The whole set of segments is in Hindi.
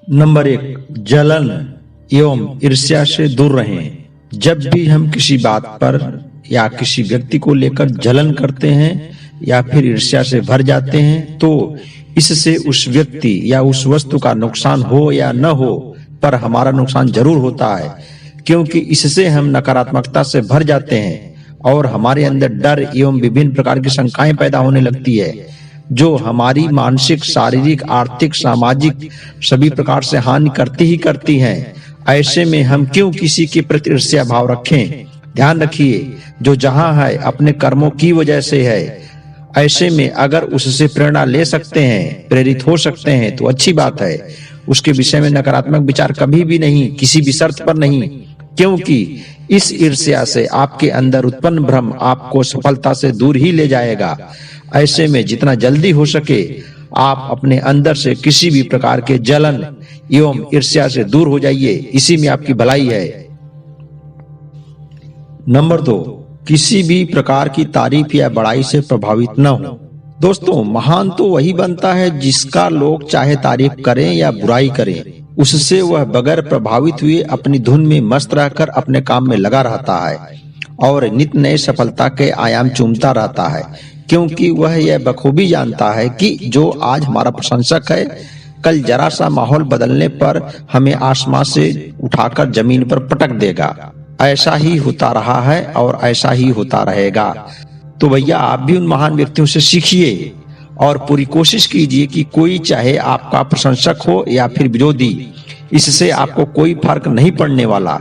नंबर 1, जलन एवं ईर्ष्या से दूर रहें। जब भी हम किसी बात पर या किसी व्यक्ति को लेकर जलन करते हैं या फिर ईर्ष्या से भर जाते हैं तो इससे उस व्यक्ति या उस वस्तु का नुकसान हो या न हो, पर हमारा नुकसान जरूर होता है, क्योंकि इससे हम नकारात्मकता से भर जाते हैं और हमारे अंदर डर एवं विभिन्न प्रकार की शंकाएं पैदा होने लगती है, जो हमारी मानसिक, शारीरिक, आर्थिक, सामाजिक सभी प्रकार से हानि करती ही करती हैं। ऐसे में हम क्यों किसी के प्रति ईर्ष्या भाव रखें? ध्यान रखिए, जो जहां है अपने कर्मों की वजह से है। ऐसे में अगर उससे प्रेरणा ले सकते हैं, प्रेरित हो सकते हैं तो अच्छी बात है। उसके विषय में नकारात्मक विचार कभी भी नहीं, किसी भी शर्त पर नहीं, क्योंकि इस ईर्ष्या से आपके अंदर उत्पन्न भ्रम आपको सफलता से दूर ही ले जाएगा। ऐसे में जितना जल्दी हो सके आप अपने अंदर से किसी भी प्रकार के जलन एवं ईर्ष्या से दूर हो जाइए, इसी में आपकी भलाई है। नंबर 2, किसी भी प्रकार की तारीफ या बड़ाई से प्रभावित न हो। दोस्तों, महान तो वही बनता है जिसका लोग चाहे तारीफ करें या बुराई करें, उससे वह बगैर प्रभावित हुए अपनी धुन में मस्त रहकर अपने काम में लगा रहता है और नित्य नए सफलता के आयाम चूमता रहता है, क्योंकि वह यह बखूबी जानता है कि जो आज हमारा प्रशंसक है, कल जरा सा माहौल बदलने पर हमें आसमान से उठाकर जमीन पर पटक देगा। ऐसा ही होता रहा है और ऐसा ही होता रहेगा। तो भैया, आप भी उन महान व्यक्तियों से सीखिए और पूरी कोशिश कीजिए कि कोई चाहे आपका प्रशंसक हो या फिर विरोधी, इससे आपको कोई फर्क नहीं पड़ने वाला।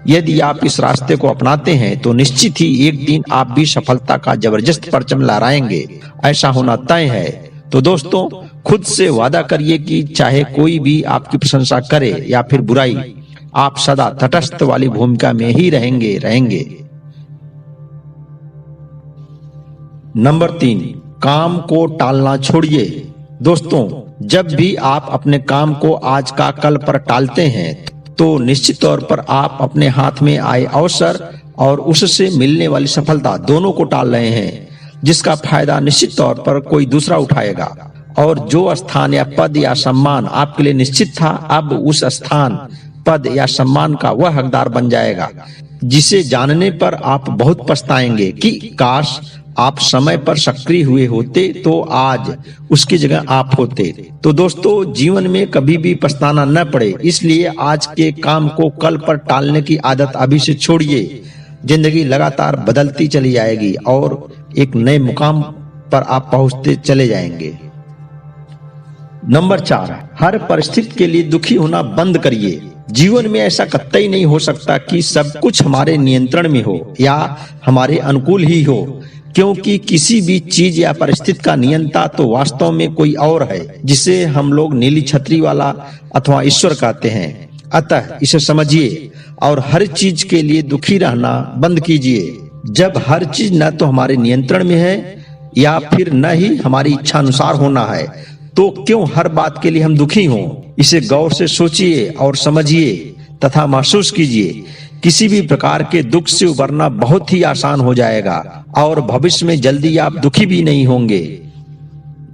यदि आप इस रास्ते को अपनाते हैं तो निश्चित ही एक दिन आप भी सफलता का जबरदस्त परचम लहराएंगे, ऐसा होना तय है। तो दोस्तों, खुद से वादा करिए कि चाहे कोई भी आपकी प्रशंसा करे या फिर बुराई, आप सदा तटस्थ वाली भूमिका में ही रहेंगे। नंबर 3, काम को टालना छोड़िए। दोस्तों, जब भी आप अपने काम को आज का कल पर टालते हैं तो निश्चित तौर पर आप अपने हाथ में आए अवसर और उससे मिलने वाली सफलता दोनों को टाल रहे हैं, जिसका फायदा निश्चित तौर पर कोई दूसरा उठाएगा। और जो स्थान या पद या सम्मान आपके लिए निश्चित था, अब उस स्थान, पद या सम्मान का वह हकदार बन जाएगा, जिसे जानने पर आप बहुत पछताएंगे कि काश आप समय पर सक्रिय हुए होते तो आज उसकी जगह आप होते। तो दोस्तों, जीवन में कभी भी पछताना न पड़े, इसलिए आज के काम को कल पर टालने की आदत अभी से छोड़िए। जिंदगी लगातार बदलती चली जाएगी और एक नए मुकाम पर आप पहुंचते चले जाएंगे। नंबर 4, हर परिस्थिति के लिए दुखी होना बंद करिए। जीवन में ऐसा कतई नहीं हो सकता कि सब कुछ हमारे नियंत्रण में हो या हमारे अनुकूल ही हो, क्योंकि किसी भी चीज या परिस्थिति का नियंता तो वास्तव में कोई और है, जिसे हम लोग नीली छतरी वाला अथवा ईश्वर कहते हैं। अतः इसे समझिए और हर चीज के लिए दुखी रहना बंद कीजिए। जब हर चीज न तो हमारे नियंत्रण में है या फिर न ही हमारी इच्छा अनुसार होना है, तो क्यों हर बात के लिए हम दुखी हों? इसे गौर से सोचिए और समझिए तथा महसूस कीजिए। किसी भी प्रकार के दुख से उबरना बहुत ही आसान हो जाएगा और भविष्य में जल्दी आप दुखी भी नहीं होंगे।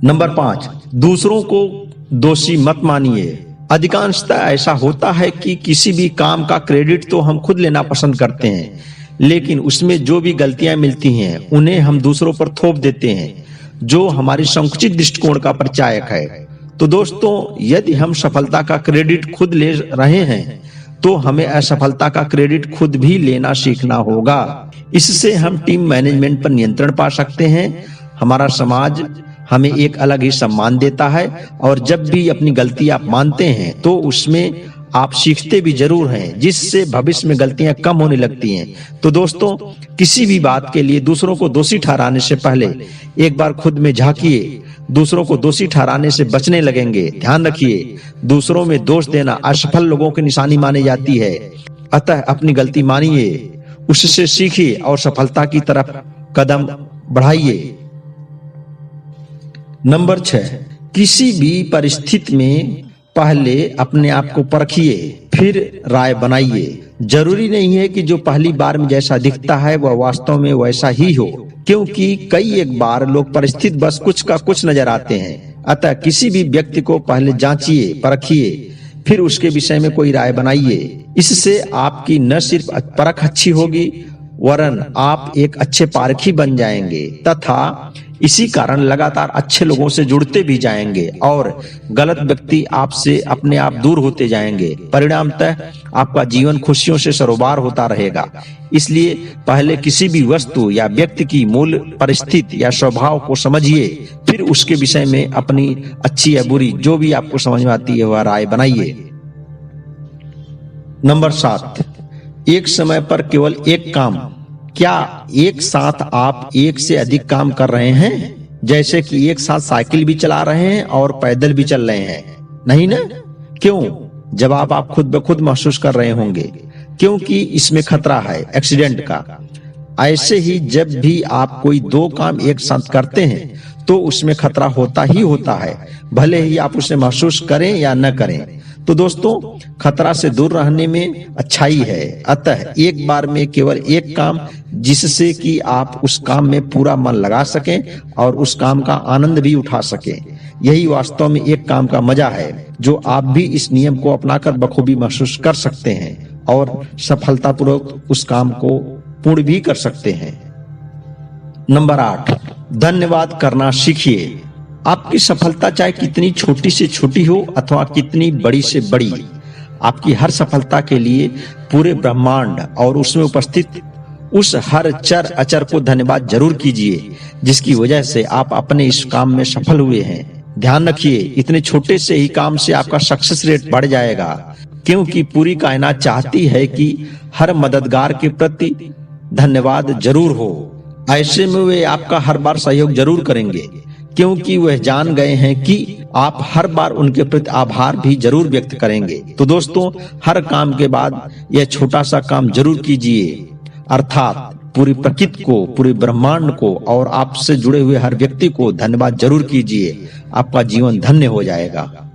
नंबर 5, दूसरों को दोषी मत मानिए। अधिकांशतः ऐसा होता है कि किसी भी काम का क्रेडिट तो हम खुद लेना पसंद करते हैं, लेकिन उसमें जो भी गलतियां मिलती हैं उन्हें हम दूसरों पर थोप देते हैं, जो हमारी संकुचित दृष्टिकोण का परिचायक है। तो दोस्तों, यदि हम सफलता का क्रेडिट खुद ले रहे हैं तो हमें असफलता का क्रेडिट खुद भी लेना सीखना होगा। इससे हम टीम मैनेजमेंट पर नियंत्रण पा सकते हैं। हमारा समाज हमें एक अलग ही सम्मान देता है और जब भी अपनी गलती आप मानते हैं तो उसमें आप सीखते भी जरूर हैं, जिससे भविष्य में गलतियां कम होने लगती हैं। तो दोस्तों, किसी भी बात के लिए दूसरों को दोषी ठहराने से पहले एक बार खुद में झांकिए। दूसरों को दोषी ठहराने से बचने लगेंगे। ध्यान रखिए, दूसरों में दोष देना असफल लोगों की निशानी मानी जाती है। अतः अपनी गलती मानिए, उससे सीखिए और सफलता की तरफ कदम बढ़ाइए। नंबर 6, किसी भी परिस्थिति में पहले अपने आप को परखिए, फिर राय बनाइए। जरूरी नहीं है कि जो पहली बार में जैसा दिखता है वह वास्तव में वैसा ही हो, क्योंकि कई एक बार लोग परिस्थिति बस कुछ का कुछ नजर आते हैं। अतः किसी भी व्यक्ति को पहले जांचिए, परखिए, फिर उसके विषय में कोई राय बनाइए। इससे आपकी न सिर्फ परख अच्छी होगी वरन आप एक अच्छे पारखी बन जाएंगे तथा इसी कारण लगातार अच्छे लोगों से जुड़ते भी जाएंगे और गलत व्यक्ति आपसे अपने आप दूर होते जाएंगे। परिणामतः आपका जीवन खुशियों से सरोबार होता रहेगा। इसलिए पहले किसी भी वस्तु या व्यक्ति की मूल परिस्थिति या स्वभाव को समझिए, फिर उसके विषय में अपनी अच्छी या बुरी जो भी आपको समझ में आती है वह राय बनाइए। नंबर 7, एक समय पर केवल एक काम। क्या एक साथ आप एक से अधिक काम कर रहे हैं? जैसे कि एक साथ साइकिल भी चला रहे हैं और पैदल भी चल रहे हैं? नहीं ना? क्यों? जवाब आप खुद ब खुद महसूस कर रहे होंगे, क्योंकि इसमें खतरा है एक्सीडेंट का। ऐसे ही जब भी आप कोई 2 काम एक साथ करते हैं तो उसमें खतरा होता ही होता है, भले ही आप उसे महसूस करें या न करें। तो दोस्तों, खतरा से दूर रहने में अच्छाई है। अतः एक बार में केवल एक काम, जिससे कि आप उस काम में पूरा मन लगा सकें और उस काम का आनंद भी उठा सकें। यही वास्तव में एक काम का मजा है, जो आप भी इस नियम को अपनाकर बखूबी महसूस कर सकते हैं और सफलतापूर्वक उस काम को पूर्ण भी कर सकते हैं। नंबर 8, धन्यवाद करना सीखिए। आपकी सफलता चाहे कितनी छोटी से छोटी हो अथवा कितनी बड़ी से बड़ी, आपकी हर सफलता के लिए पूरे ब्रह्मांड और उसमें उपस्थित उस हर चर अचर को धन्यवाद जरूर कीजिए, जिसकी वजह से आप अपने इस काम में सफल हुए हैं। ध्यान रखिए, इतने छोटे से ही काम से आपका सक्सेस रेट बढ़ जाएगा, क्योंकि पूरी कायनात चाहती है कि हर मददगार के प्रति धन्यवाद जरूर हो। ऐसे में वे आपका हर बार सहयोग जरूर करेंगे, क्योंकि वह जान गए हैं कि आप हर बार उनके प्रति आभार भी जरूर व्यक्त करेंगे। तो दोस्तों, हर काम के बाद यह छोटा सा काम जरूर कीजिए, अर्थात पूरी प्रकृति को, पूरे ब्रह्मांड को और आपसे जुड़े हुए हर व्यक्ति को धन्यवाद जरूर कीजिए। आपका जीवन धन्य हो जाएगा।